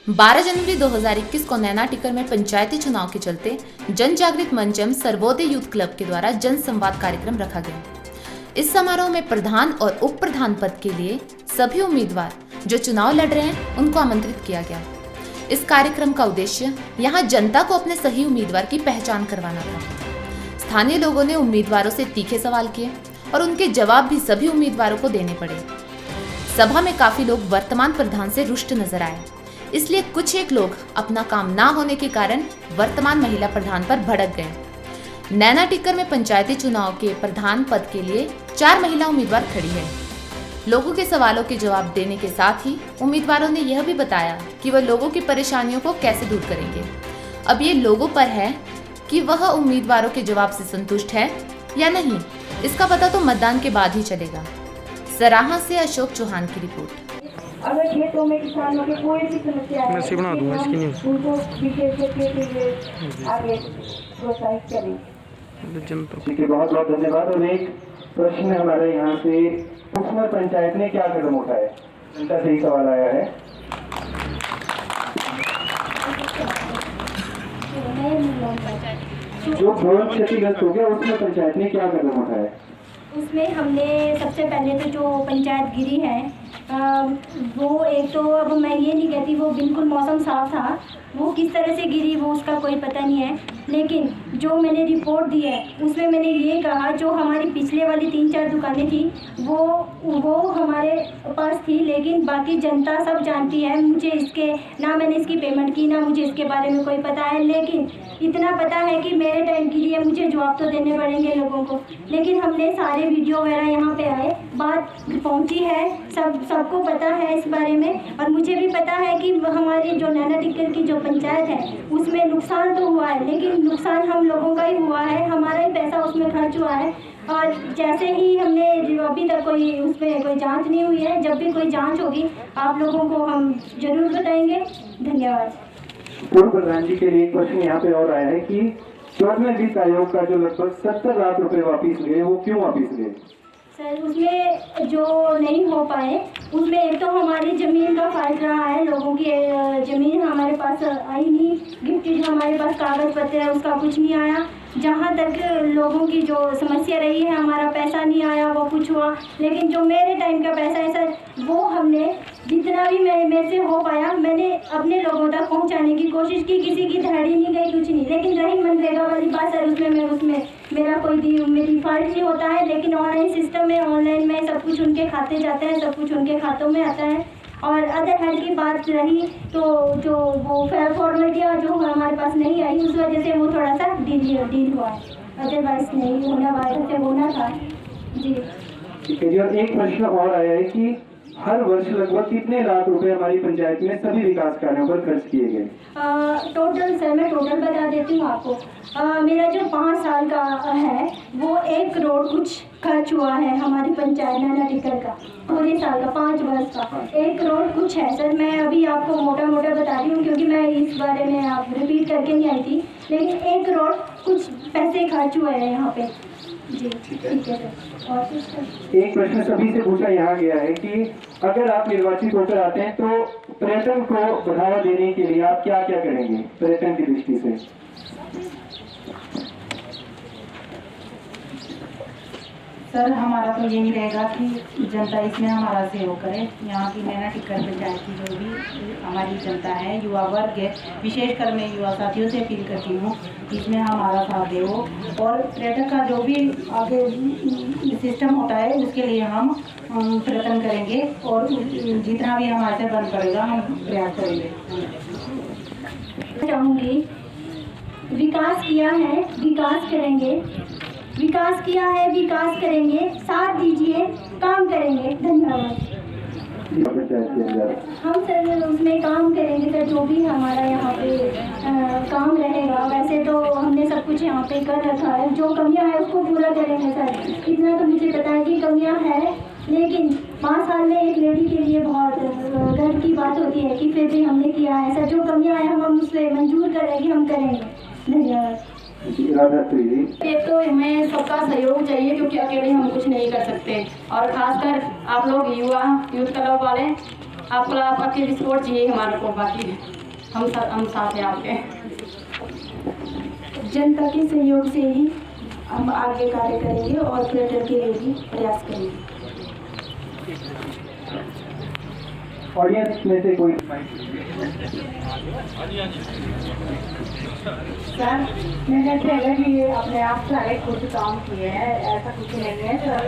12 जनवरी 2021 को नैना टिक्कर में पंचायती चुनाव के चलते जन जागृत मंच एवं सर्वोदय यूथ क्लब के द्वारा जन संवाद कार्यक्रम रखा गया। इस समारोह में प्रधान और उप प्रधान पद के लिए सभी उम्मीदवार जो चुनाव लड़ रहे हैं उनको आमंत्रित किया गया। इस कार्यक्रम का उद्देश्य यहाँ जनता को अपने सही उम्मीदवार की पहचान करवाना था। स्थानीय लोगों ने उम्मीदवारों से तीखे सवाल किए और उनके जवाब भी सभी उम्मीदवारों को देने पड़े। सभा में काफी लोग वर्तमान प्रधान से रुष्ट नजर आए, इसलिए कुछ एक लोग अपना काम ना होने के कारण वर्तमान महिला प्रधान पर भड़क गए। नैना टिक्कर में पंचायती चुनाव के प्रधान पद के लिए 4 महिला उम्मीदवार खड़ी है। लोगों के सवालों के जवाब देने के साथ ही उम्मीदवारों ने यह भी बताया कि वह लोगों की परेशानियों को कैसे दूर करेंगे। अब ये लोगों पर है कि वह उम्मीदवारों के जवाब से संतुष्ट है या नहीं, इसका पता तो मतदान के बाद ही चलेगा। सराहा से अशोक चौहान की रिपोर्ट। अगर खेतों में किसानों के कोई भी समस्या है मैं बना दूंगा इसकी न्यूज़ उनको विशेष के लिए आगे प्रोत्साहित करें। ठीक है, बहुत बहुत धन्यवाद। और एक प्रश्न हमारे यहाँ से, कुसमर पंचायत ने क्या कदम उठाया? जनता से ही सवाल आया है। जो बहुत क्षतिग्रस्त हो गया उसमें पंचायत ने क्या कदम उठाया? उसमें हमने सबसे पहले तो जो पंचायत गिरी है वो एक तो अब मैं ये नहीं कहती वो बिल्कुल मौसम साफ था, वो किस तरह से गिरी वो उसका कोई पता नहीं है, लेकिन जो मैंने रिपोर्ट दी है उसमें मैंने ये कहा जो हमारी पिछले वाली 3-4 दुकानें थी वो हमारे पास थी, लेकिन बाकी जनता सब जानती है। मुझे इसके ना मैंने इसकी पेमेंट की ना मुझे इसके बारे में कोई पता है, लेकिन इतना पता है कि मेरे टाइम के लिए मुझे जवाब तो देने पड़ेंगे लोगों को। लेकिन हमने सारे वीडियो वगैरह यहाँ पे आए, बात पहुँची है, सबको पता है इस बारे में। और मुझे भी पता है कि हमारी जो नैना टिक्कर की जो पंचायत है उसमें नुकसान तो हुआ है, लेकिन नुकसान हम लोगों का ही हुआ है, हमारा ही पैसा उसमें खर्च हुआ है। और जैसे ही हमने अभी तक कोई उसमें कोई जांच नहीं हुई है, जब भी कोई जांच होगी आप लोगों को हम जरूर बताएंगे। धन्यवाद। पूर्व प्रधान जी के लिए एक प्रश्न यहाँ पे और आया है कि 14वें वित्त आयोग का जो लगभग 70 लाख रुपए वापिस लिए, वो क्यों वापिस लिए? सर उसमें जो नहीं हो पाए उसमें एक तो हमारी ज़मीन का फायद रहा है, लोगों की ज़मीन हमारे पास आई नहीं, गिफ्ट हमारे पास कागज़ पत्र है उसका कुछ नहीं आया। जहाँ तक लोगों की जो समस्या रही है हमारा पैसा नहीं आया वो कुछ हुआ, लेकिन जो मेरे टाइम का पैसा है सर वो हमने जितना भी मेरे से हो पाया मैंने अपने लोगों तक पहुँचाने की कोशिश की, किसी की धड़ी नहीं गई कुछ नहीं। लेकिन रही मनरेगा वाली बात सर उसमें मेरा कोई मेरी फर्ज नहीं होता है, लेकिन ऑनलाइन सिस्टम में ऑनलाइन में सब कुछ उनके खाते जाते हैं, सब कुछ उनके खातों में आता है। और अदर हेड की बात रही तो जो वो फॉर्मेलिटियाँ जो हमारे पास नहीं आई उस वजह से वो थोड़ा सा डील हुआ है, अदरवाइज नहीं होना वायदा से होना था जी। ठीक है जी। और एक प्रश्न और आया है कि हर वर्ष लगभग कितने लाख रुपए हमारी पंचायत में सभी विकास कार्यों पर खर्च किए गए? टोटल सर मैं टोटल बता देती हूँ आपको। मेरा जो 5 साल का है वो 1 करोड़ कुछ खर्च हुआ है हमारी पंचायत नैना टिक्कर का, पूरे साल का 5 वर्ष का 1 करोड़ कुछ है सर। मैं अभी आपको मोटा बता रही हूँ क्योंकि मैं इस बारे में आप रिपीट करके नहीं आई थी, लेकिन 1 करोड़ कुछ पैसे खर्च हुए हैं यहाँ पे जी। ठीक है सर। और कुछ एक प्रश्न सभी से पूछा यहाँ गया है कि अगर आप निर्वाचित होकर आते हैं तो पर्यटन को बढ़ावा देने के लिए आप क्या क्या करेंगे पर्यटन की दृष्टि से? सर हमारा तो यही रहेगा कि जनता इसमें हमारा सहयोग करे। यहाँ की नैना टिक्कर पंचायत की जो भी हमारी जनता है, युवा वर्ग है, विशेषकर मैं युवा साथियों से अपील करती हूँ इसमें हमारा साथ दे वो, और पर्यटन का जो भी आगे सिस्टम होता है उसके लिए हम प्रयत्न करेंगे और जितना भी हमारे से बन पड़ेगा हम प्रयास करेंगे। चाहूँगी विकास किया है विकास करेंगे, विकास किया है विकास करेंगे, साथ दीजिए काम करेंगे। धन्यवाद। हम सर उसमें काम करेंगे सर, जो भी हमारा यहाँ पे काम रहेगा। वैसे तो हमने सब कुछ यहाँ पे कर रखा है, जो कमियाँ हैं उसको पूरा करेंगे सर। इतना तो मुझे पता है कि कमियाँ हैं, लेकिन 5 साल में एक लेडी के लिए बहुत गर्व की बात होती है कि फिर भी हमने किया है सर। जो कमियाँ हैं हम उससे मंजूर करेंगे, हम करेंगे। धन्यवाद। एक तो हमें सबका सहयोग चाहिए क्योंकि अकेले हम कुछ नहीं कर सकते, और खासकर आप लोग युवा यूथ क्लब वाले आपकी सपोर्ट चाहिए हमारे को, बाकी हम साथ हैं आपके। जनता के सहयोग से ही हम आगे कार्य करेंगे और पर्यटन के लिए भी प्रयास करेंगे। ऑडियंस में से कोई सर मैंने पहले भी अपने आप सारे कुछ काम किए हैं, ऐसा कुछ नहीं है सर।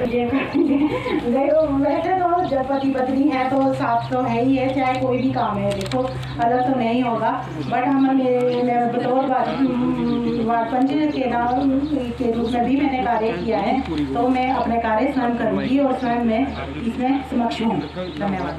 ये वैसे तो जब पति पत्नी है तो साथ तो है ही है, चाहे कोई भी काम है देखो अलग तो नहीं होगा। बट बतौर वार्ड पंच के नाम के रूप में भी मैंने कार्य किया है, तो मैं अपने कार्य स्वयं करूँगी और स्वयं मैं इसमें समक्ष हूँ। धन्यवाद।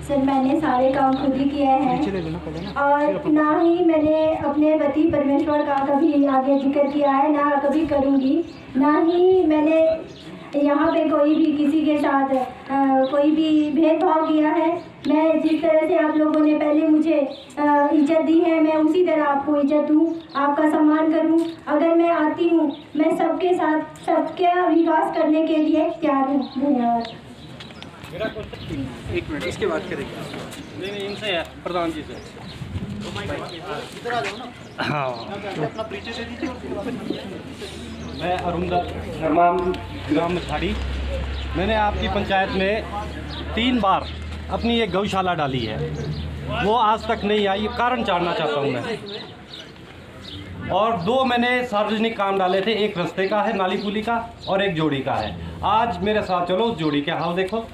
सर मैंने सारे काम खुद ही किए हैं और ना ही मैंने अपने पति परमेश्वर का कभी आगे जिक्र किया है, ना कभी करूँगी। ना ही मैंने यहाँ पे कोई भी किसी के साथ कोई भी भेदभाव किया है। मैं जिस तरह से आप लोगों ने पहले मुझे इज्जत दी है, मैं उसी तरह आपको इज्जत दूँ, आपका सम्मान करूँ। अगर मैं आती हूँ, मैं सबके साथ सबका विकास करने के लिए तैयार हूँ। धन्यवाद। एक मिनट इसके बाद करेंगे। नहीं इनसे है, प्रधान जी से। हाँ अपना परिचय दे दीजिए। मैं अरुण ग्राम मछाड़ी। मैंने आपकी पंचायत में 3 बार अपनी एक गौशाला डाली है, वो आज तक नहीं आई। कारण जानना चाहता हूँ मैं। और 2 मैंने सार्वजनिक काम डाले थे, एक रास्ते का है नाली पुली का और एक जोड़ी का है। आज मेरे साथ चलो उस जोड़ी के हाल देखो,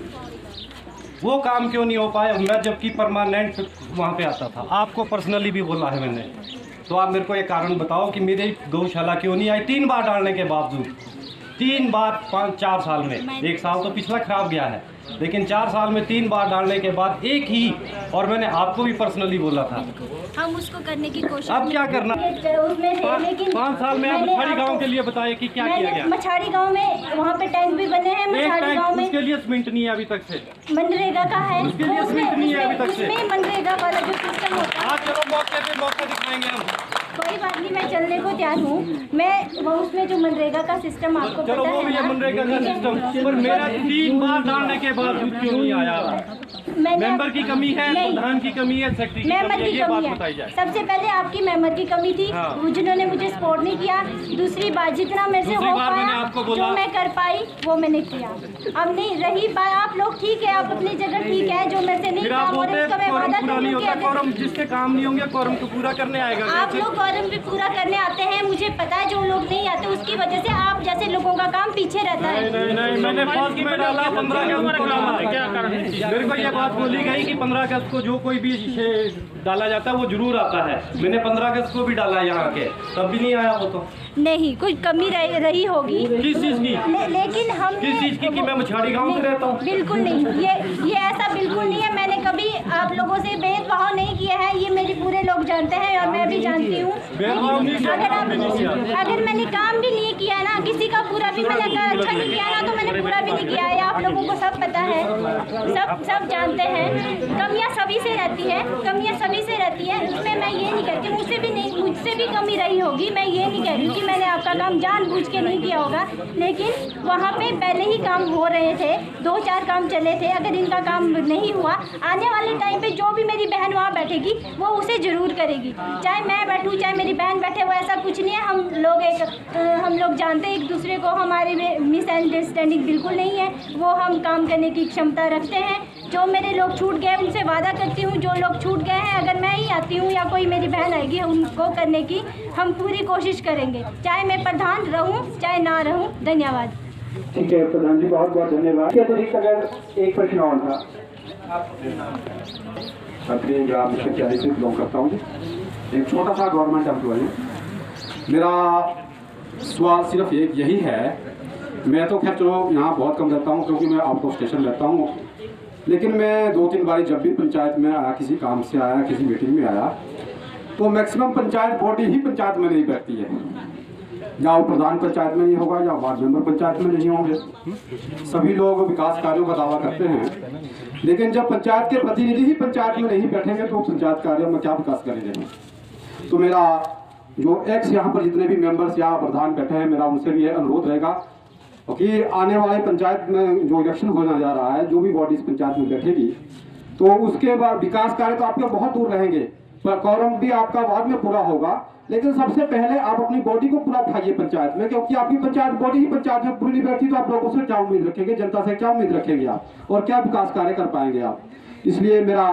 वो काम क्यों नहीं हो पाया। मैं जबकि परमानेंट वहाँ पे आता था, आपको पर्सनली भी बोला है मैंने। तो आप मेरे को एक कारण बताओ कि मेरी गौशाला क्यों नहीं आई 3 बार डालने के बावजूद। 3 बार 4 साल में, 1 साल तो पिछला खराब गया है, लेकिन 4 साल में 3 बार डालने के बाद एक ही, और मैंने आपको भी पर्सनली बोला था हम उसको करने की कोशिश। अब क्या करना? उसमें लेकिन 5 साल में आप मछाड़ी गांव के लिए बताइए कि क्या किया गया। मछाड़ी गांव में वहाँ पे टैंक भी बने हैं। मछाड़ी गांव में उसके लिए सीमेंट नहीं है अभी तक से। मनरेगा का है, उसके लिए सीमेंट नहीं है अभी तक से। उसमें मनरेगा वाला जो सिस्टम होता है। आज चलो मौके पे मौका दिखाएंगे हम। कोई बात नहीं, मैं चलने को तैयार हूँ। मैं वो उसमें जो मनरेगा का सिस्टम आपको चलो पता वो भी है है ना? मनरेगा का सिस्टम, पर मेरा 3 बार डालने के बावजूद क्यों नहीं आया? मेंबर की कमी है, प्रधान की कमी है, सेक्रेटरी की मेंबर कमी है, की ये बात कमी बताई है। जाए। सबसे पहले आपकी मेंबर की कमी थी, हाँ। जिन्होंने मुझे सपोर्ट नहीं किया। दूसरी बात, जितना मेरे से दूसरी हो बार मैंने पाया, आपको बोला। जो मैं कर पाई वो मैंने किया। अब नहीं रही बात, आप लोग ठीक है, आप अपनी जगह ठीक है, जो मेरे से नहीं फिर काम आप हो बोलते रहा है उसका मैं हैं वादा quorum पूरा कर नहीं लूँ कि होता। अगर quorum जिसके काम नहीं होंगे quorum तो पूरा करने आएगा आप कैसे? लोग quorum भी पूरा करने आते हैं, मुझे पता है। जो लोग नहीं आते उसकी वजह से आप जैसे लोगों का काम पीछे रहता है। नहीं मैंने फर्स्ट में डाला 15 अगस्त को डाला। क्या कारण? मेरे को ये बात बोली गई कि 15 अगस्त को जो कोई भी डाला जाता है वो जरूर आता है। मैंने 15 अगस्त को भी डाला यहाँ के, तब भी नहीं आया वो। तो नहीं, कुछ कमी रही होगी। किस चीज़ की? लेकिन हम किस चीज़ की? कि मैं मछाड़ी गांव से रहता हूँ? बिल्कुल नहीं, ये ऐसा बिल्कुल नहीं है। मैंने कभी आप लोगों से भेदभाव नहीं किया है, ये मेरे पूरे लोग जानते हैं और मैं भी जानती हूँ। अगर मैंने काम भी नहीं किया ना, किसी का पूरा भी मैंने अगर अच्छा नहीं किया ना, तो मैंने पूरा भी नहीं किया है। आप लोगों को सब पता है, सब जानते हैं। कमियाँ सभी से रहती है, कमियाँ सभी से रहती है। उसमें मैं ये नहीं कहती, मुझसे भी कमी रही होगी। मैं ये नहीं कह रही हूँ कि मैंने आपका काम जानबूझ के नहीं किया होगा, लेकिन वहाँ पे पहले ही काम हो रहे थे, 2-4 काम चले थे। अगर इनका काम नहीं हुआ, आने वाले टाइम पे जो भी मेरी बहन वहाँ बैठेगी वो उसे ज़रूर करेगी। चाहे मैं बैठूँ, चाहे मेरी बहन बैठे, वो ऐसा कुछ नहीं है। हम लोग जानते हैं एक दूसरे को, हमारे में मिसअंडरस्टैंडिंग बिल्कुल नहीं है। वो हम काम करने की क्षमता रखते हैं। जो मेरे लोग छूट गए उनसे वादा करती हूँ, जो लोग छूट गए हैं अगर मैं ही आती हूँ या कोई मेरी बहन आएगी, उनको करने की हम पूरी कोशिश करेंगे, चाहे मैं प्रधान रहूँ चाहे ना रहूँ। धन्यवाद। ठीक है प्रधान जी, बहुत बहुत धन्यवाद। क्या अतिरिक्त अगर एक प्रश्न और था, अपने ग्राम पंचायत से बिलोंग करता हूँ जी, एक छोटा सा गवर्नमेंट एम्प्लॉय। मेरा सवाल सिर्फ एक यही है, मैं तो खैर चलो यहाँ बहुत कम रहता हूँ क्योंकि मैं आउट ऑफ स्टेशन रहता हूँ, लेकिन मैं 2-3 बारी जब भी पंचायत में आया, किसी काम से आया, किसी मीटिंग में आया, तो मैक्सिमम पंचायत बॉडी ही पंचायत में नहीं बैठती है। या वो प्रधान पंचायत में नहीं होगा या वार्ड मेंबर पंचायत में नहीं होंगे। सभी लोग विकास कार्यों का दावा करते हैं, लेकिन जब पंचायत के प्रतिनिधि ही पंचायत में नहीं बैठेंगे तो पंचायत कार्यों में क्या विकास करेंगे। तो मेरा जो एक्स यहाँ पर जितने भी मेंबर्स या प्रधान बैठे हैं, मेरा उनसे भी ये अनुरोध रहेगा कि आने वाले पंचायत में जो इलेक्शन होने जा रहा है, जो भी बॉडी इस पंचायत में बैठेगी, तो उसके बाद विकास कार्य तो आपके बहुत दूर रहेंगे, पर कौरम भी आपका बाद में पूरा होगा। लेकिन सबसे पहले आप अपनी बॉडी को पूरा उठाइए पंचायत में, क्योंकि आपकी पंचायत बॉडी ही पंचायत में पूरी नहीं बैठी तो आप लोगों से क्या उम्मीद रखेंगे, जनता से क्या उम्मीद रखेंगे आप, और क्या विकास कार्य कर पाएंगे आप। इसलिए मेरा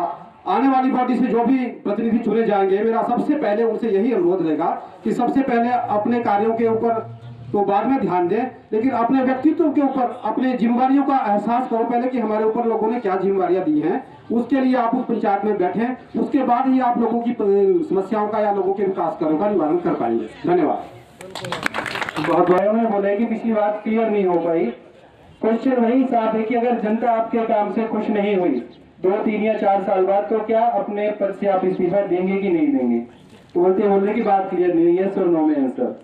आने वाली बॉडी से जो भी प्रतिनिधि चुने जाएंगे, मेरा सबसे पहले उनसे यही अनुरोध रहेगा कि सबसे पहले अपने कार्यों के ऊपर तो बाद में ध्यान दें, लेकिन अपने व्यक्तित्व के ऊपर अपने जिम्मेवारियों का एहसास करो पहले कि हमारे ऊपर लोगों ने क्या जिम्मेवारियां दी हैं। उसके लिए आप उस पंचायत में बैठें, उसके बाद ही आप लोगों की समस्याओं का या लोगों के विकास कार्यों का निवारण कर पाएंगे। धन्यवाद। बहुत भाइयों ने बोला कि पिछली बात क्लियर नहीं हो पाई। क्वेश्चन वही साफ है कि अगर जनता आपके काम से खुश नहीं हुई 2, 3 या 4 साल बाद, तो क्या अपने पद से आप इस्तीफा देंगे कि नहीं देंगे? तो बोलने की बात क्लियर नहीं है, सर नो में आंसर।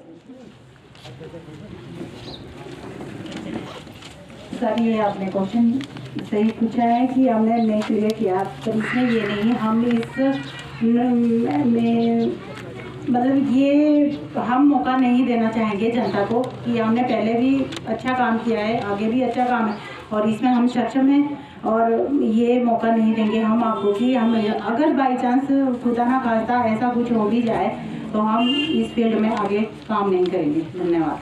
सर ये आपने क्वेश्चन सही पूछा है कि हमने नहीं क्लियर किया, पर इसमें ये नहीं, हम इस में मतलब ये हम मौका नहीं देना चाहेंगे जनता को कि हमने पहले भी अच्छा काम किया है, आगे भी अच्छा काम है और इसमें हम सक्षम हैं, और ये मौका नहीं देंगे हम आपको कि हम अगर बाई चांस खुदा ना खास्ता ऐसा कुछ हो भी जाए तो हम इस फील्ड में आगे काम नहीं करेंगे। धन्यवाद।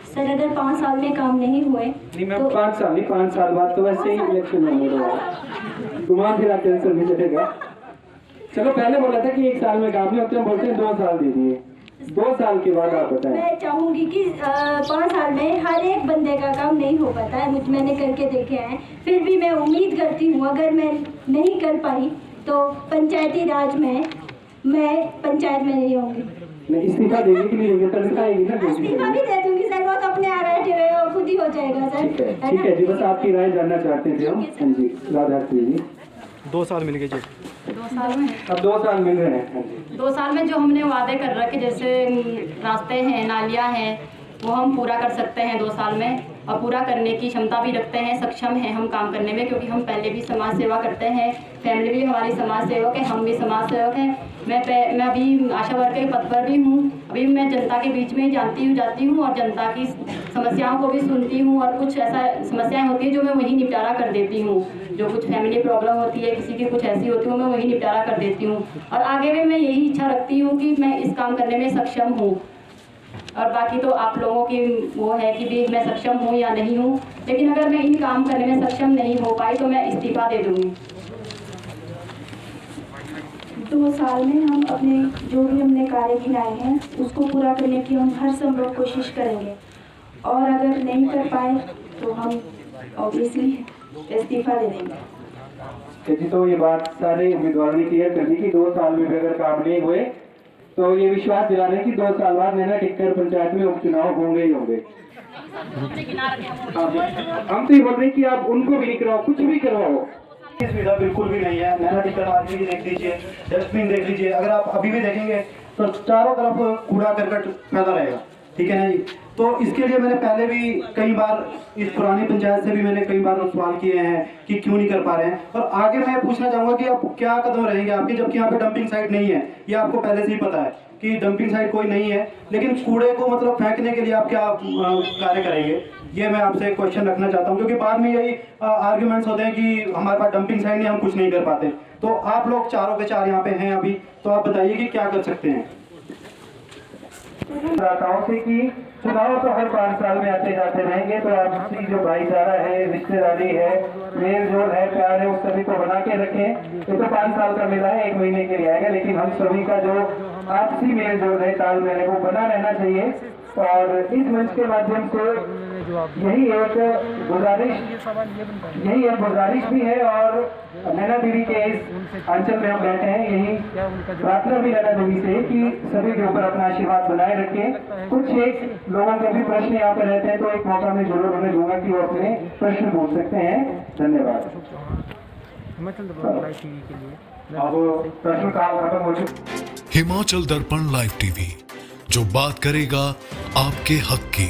सर अगर 5 साल में काम नहीं हुए नहीं मैम, 5 साल नहीं, 5 साल बाद तो वैसे ही इलेक्शन होने वाला, तुम्हारा फिर आप टेंशन नहीं चलेगा। चलो पहले बोला था कि 1 साल में काम नहीं होते, हम बोलते हैं 2 साल दे दिए, 2 साल के बाद आप बताएं। मैं चाहूँगी कि 5 साल में हर एक बंदे का काम नहीं हो पाता है, मैंने करके देखे हैं, फिर भी मैं उम्मीद करती हूँ अगर मैं नहीं कर पाई तो पंचायती राज में मैं पंचायत में नहीं होंगी। नहीं इस्तीफा देंगे कि नहीं देंगे? तब दिखाएगी ना। इस्तीफा भी दे दूँगी सर, वो तो अपने आ बैठे हुए और खुद ही हो जाएगा सर। ठीक है जी, बस आपकी राय जानना चाहते थे हम। हाँ जी, राधा जी। 2 साल मिल गए जी। 2 साल में अब 2 साल मिल रहे हैं। हाँ जी। 2 साल में जो हमने वादे कर रखे, जैसे रास्ते हैं, नालियाँ हैं, वो हम पूरा कर सकते हैं 2 साल में, और पूरा करने की क्षमता भी रखते हैं, सक्षम हैं हम काम करने में, क्योंकि हम पहले भी समाज सेवा करते हैं, फैमिली भी हमारी समाज सेवक है, हम भी समाज सेवक हैं। मैं अभी आशा वर्कर के पद पर भी हूँ, अभी मैं जनता के बीच में ही जाती हूँ और जनता की समस्याओं को भी सुनती हूँ, और कुछ ऐसा समस्याएं होती है जो मैं वही निपटारा कर देती हूँ, जो कुछ फैमिली प्रॉब्लम होती है, किसी की कुछ ऐसी होती है, मैं वही निपटारा कर देती हूँ, और आगे भी मैं यही इच्छा रखती हूँ कि मैं इस काम करने में सक्षम हूँ। और बाकी तो आप लोगों की वो है कि भी मैं सक्षम हूँ या नहीं हूँ, लेकिन अगर मैं इन काम करने में सक्षम नहीं हो पाई तो मैं इस्तीफा दे दूँगी। 2 साल में हम अपने जो भी हमने कार्य गिनाए हैं उसको पूरा करने की हम हर संभव कोशिश करेंगे, और अगर नहीं कर पाए तो हम ऑब्वियसली इस्तीफा दे देंगे। जी, तो ये बात सारे उम्मीदवारों ने क्लियर कर दी कि 2 साल में भी अगर काम नहीं हुए तो ये विश्वास दिला रहे हैं कि 2 साल बाद नैना टिक्कर पंचायत में उपचुनाव होंगे ही होंगे। हम तो ये बोल रहे हैं कि आप उनको भी नहीं करवाओ, कुछ भी करवाओ। सुविधा बिल्कुल भी नहीं है। नैना टिक्कर मार्केट देख लीजिए, डस्टबिन देख लीजिए, अगर आप अभी भी देखेंगे तो चारों तरफ कूड़ा करकट फैला रहेगा, ठीक है ना जी। तो इसके लिए मैंने पहले भी कई बार इस पुरानी पंचायत से भी मैंने कई बार सवाल किए हैं कि क्यों नहीं कर पा रहे हैं, और आगे मैं पूछना चाहूँगा कि आप क्या कदम रहेंगे आपके, जबकि यहाँ पे डंपिंग साइट नहीं है, ये आपको पहले से ही पता है कि डंपिंग साइट कोई नहीं है, लेकिन कूड़े को मतलब फेंकने के लिए आप क्या कार्य करेंगे, ये मैं आपसे क्वेश्चन रखना चाहता हूँ, क्योंकि बाद में यही आर्ग्यूमेंट्स होते हैं कि हमारे पास डंपिंग साइट नहीं, हम कुछ नहीं कर पाते। तो आप लोग चारों पे चार यहाँ पे हैं अभी, तो आप बताइए कि क्या कर सकते हैं। दाताओं से कि चुनाव तो हर 5 साल में आते जाते रहेंगे, तो आपसी जो भाईचारा है, रिश्तेदारी है, मेल जोल है, प्यार है, उस सभी को बना के रखें। ये तो 5 साल का मेला है, 1 महीने के लिए आएगा, लेकिन हम सभी का जो आपसी मेल जोल है, तालमेल है, वो बना रहना चाहिए। और इस मंच के माध्यम से यही एक गुजारिश भी है, और नैना देवी के इस अंचल में हम बैठे हैं, यही प्रार्थना भी नैना देवी से कि सभी के ऊपर अपना आशीर्वाद बनाए रखें। कुछ एक लोगों के भी प्रश्न यहाँ पे रहते हैं, तो एक मौका मैं जरूर उन्हें दूंगा कि वो अपने प्रश्न पूछ सकते हैं। धन्यवाद। अब प्रश्न काल खत्म हो चुका। हिमाचल दर्पण लाइव टीवी, जो बात करेगा आपके हक की।